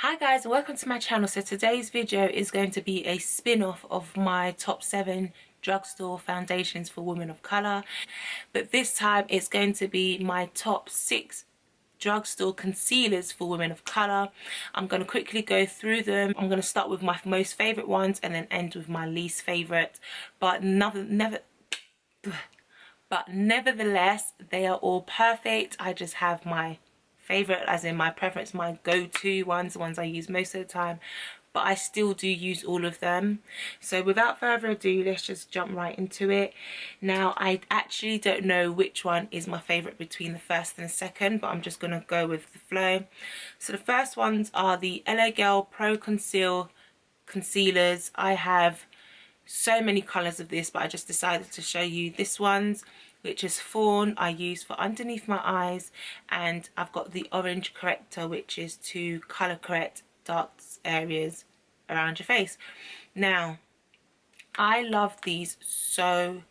Hi guys, welcome to my channel. So today's video is going to be a spin-off of my top 7 drugstore foundations for women of colour, but this time it's going to be my top 6 drugstore concealers for women of colour. I'm going to quickly go through them. I'm going to start with my most favourite ones and then end with my least favourite, but nevertheless they are all perfect. I just have my favorite, as in my preference, my go-to ones, the ones I use most of the time, but I still do use all of them. So without further ado, let's just jump right into it. Now, I actually don't know which one is my favorite between the first and the second, but I'm just gonna go with the flow. So the first ones are the LA Girl Pro Conceal concealers. I have so many colors of this, but I just decided to show you this ones, which is fawn. I use for underneath my eyes, and I've got the orange corrector, which is to color correct dark areas around your face. Now, I love these so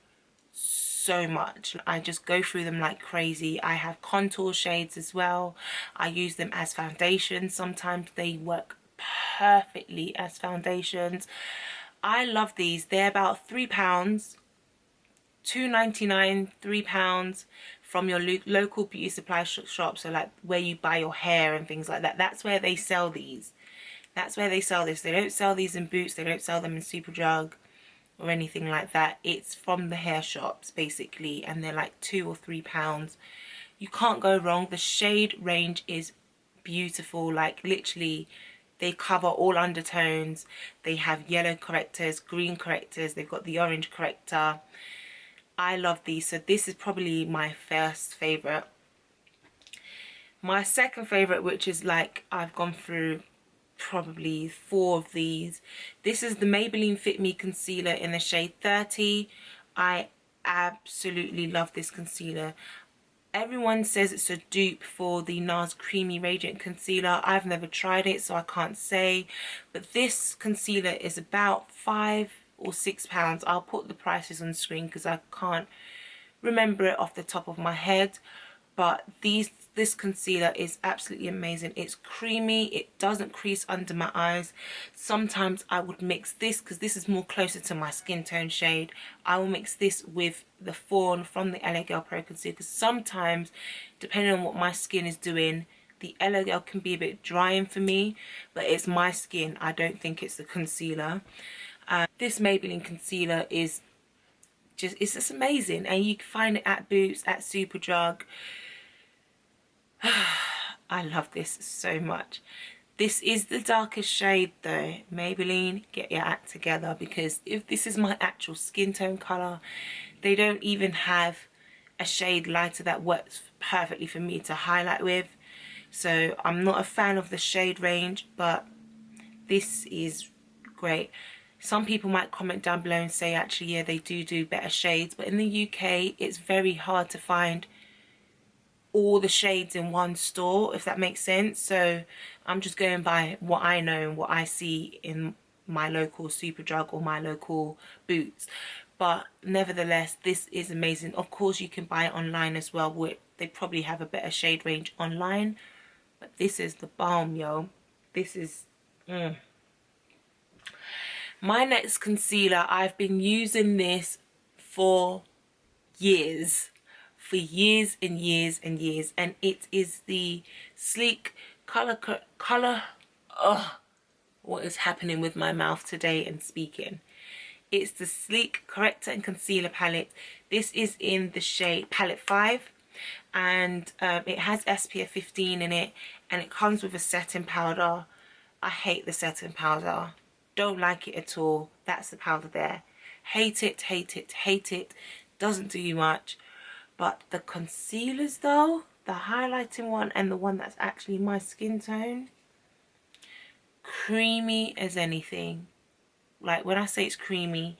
much. I just go through them like crazy. I have contour shades as well. I use them as foundations. Sometimes they work perfectly as foundations. I love these. They're about £3, £2.99, £3 from your local beauty supply shop. So like where you buy your hair and things like that. That's where they sell these. That's where they sell this. They don't sell these in Boots. They don't sell them in Superdrug or anything like that. It's from the hair shops basically, and they're like £2 or £3. You can't go wrong. The shade range is beautiful. Like literally, they cover all undertones. They have yellow correctors, green correctors. They've got the orange corrector. I love these. So this is probably my first favorite. My second favorite, which is like I've gone through probably 4 of these. This is the Maybelline Fit Me concealer in the shade 30. I absolutely love this concealer. Everyone says it's a dupe for the NARS Creamy Radiant Concealer. I've never tried it, so I can't say. But this concealer is about £5 or £6. I'll put the prices on the screen because I can't remember it off the top of my head. But this concealer is absolutely amazing. It's creamy. It doesn't crease under my eyes. Sometimes I would mix this, because this is more closer to my skin tone shade. I will mix this with the fawn from the LA Girl Pro Concealer, because sometimes, depending on what my skin is doing, the LA Girl can be a bit drying for me, but it's my skin. I don't think it's the concealer. This Maybelline concealer is it's just amazing, and you can find it at Boots, at Superdrug. I love this so much. This is the darkest shade though. Maybelline, get your act together, because if this is my actual skin tone color, they don't even have a shade lighter that works perfectly for me to highlight with. So I'm not a fan of the shade range, but this is great. Some people might comment down below and say actually yeah, they do better shades, but in the UK it's very hard to find all the shades in one store, if that makes sense. So I'm just going by what I know and what I see in my local Superdrug or my local Boots. But nevertheless, this is amazing. Of course you can buy it online as well, where they probably have a better shade range online, but this is the balm, yo. This is My next concealer, I've been using this for years. For years and years and years, and it is the Sleek what is happening with my mouth today and speaking? It's the Sleek Corrector and Concealer Palette. This is in the shade Palette 5, and it has SPF 15 in it, and it comes with a setting powder. I hate the setting powder. Don't like it at all. That's the powder there. Hate it, hate it, hate it. Doesn't do you much. But the concealers though, the highlighting one and the one that's actually my skin tone, creamy as anything. Like when I say it's creamy,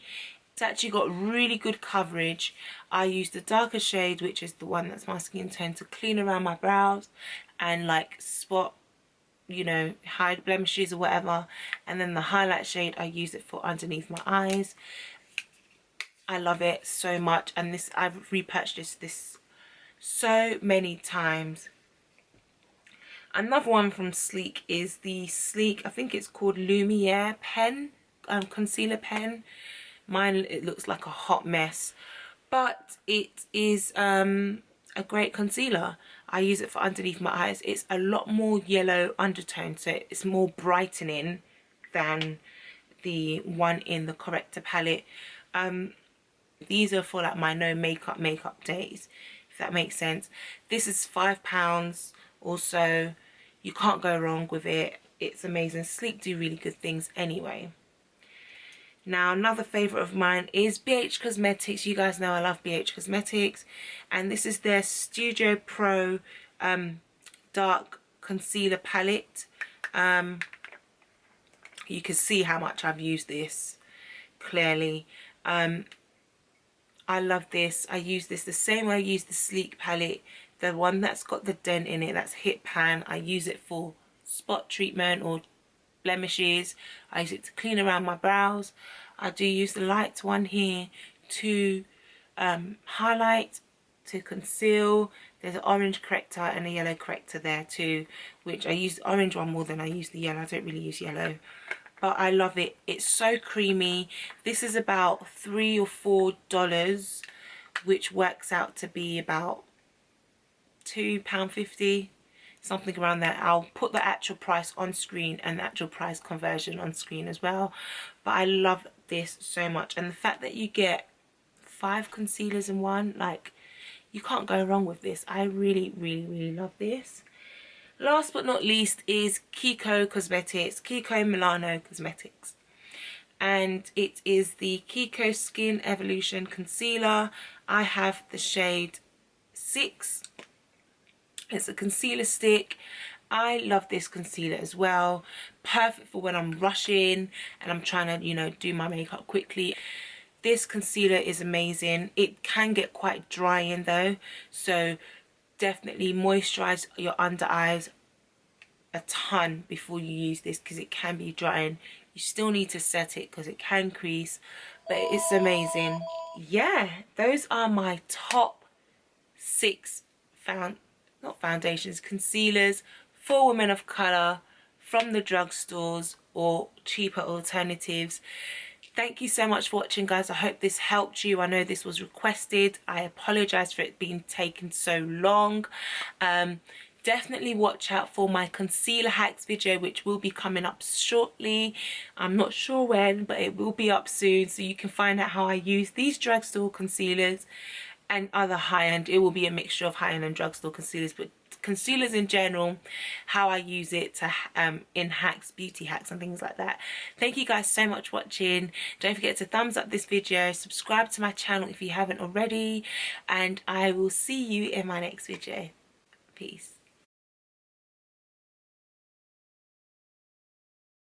it's actually got really good coverage. I use the darker shade, which is the one that's my skin tone, to clean around my brows and like spot, you know, hide blemishes or whatever. And then the highlight shade, I use it for underneath my eyes. I love it so much, and this, I've repurchased this so many times. Another one from Sleek is the Sleek, I think it's called Lumiere pen, concealer pen. Mine, it looks like a hot mess, but it is a great concealer. I use it for underneath my eyes. It's a lot more yellow undertone, so it's more brightening than the one in the corrector palette. These are for like my no makeup days, if that makes sense. This is £5 also. You can't go wrong with it. It's amazing. Sleek do really good things anyway. Now, another favourite of mine is BH Cosmetics. You guys know I love BH Cosmetics. And this is their Studio Pro Dark Concealer Palette. You can see how much I've used this, clearly. I love this. I use this the same way I use the Sleek palette. The one that's got the dent in it, that's Hit Pan. I use it for spot treatment or blemishes. I use it to clean around my brows. I do use the light one here to highlight, to conceal. There's an orange corrector and a yellow corrector there too, which I use the orange one more than I use the yellow. I don't really use yellow, but I love it. It's so creamy. This is about $3 or $4, which works out to be about £2.50, something around there. I'll put the actual price on screen and the actual price conversion on screen as well. But I love this so much, and the fact that you get 5 concealers in one, like, you can't go wrong with this. I really, really, really love this. Last but not least is Kiko Cosmetics, Kiko Milano Cosmetics. And it is the Kiko Skin Evolution Concealer. I have the shade 6. It's a concealer stick. I love this concealer as well. Perfect for when I'm rushing and I'm trying to, you know, do my makeup quickly. This concealer is amazing. It can get quite drying though, so definitely moisturize your under eyes a ton before you use this, because it can be drying. You still need to set it because it can crease, but it's amazing. Yeah, those are my top 6 concealers for women of colour from the drugstores or cheaper alternatives. Thank you so much for watching, guys. I hope this helped you. I know this was requested. I apologize for it being taken so long. Definitely watch out for my concealer hacks video, which will be coming up shortly. I'm not sure when, but it will be up soon, so you can find out how I use these drugstore concealers and other high-end. It will be a mixture of high-end and drugstore concealers, but concealers in general, how I use it to in hacks, beauty hacks and things like that. Thank you guys so much for watching. Don't forget to thumbs up this video, subscribe to my channel if you haven't already, and I will see you in my next video. Peace.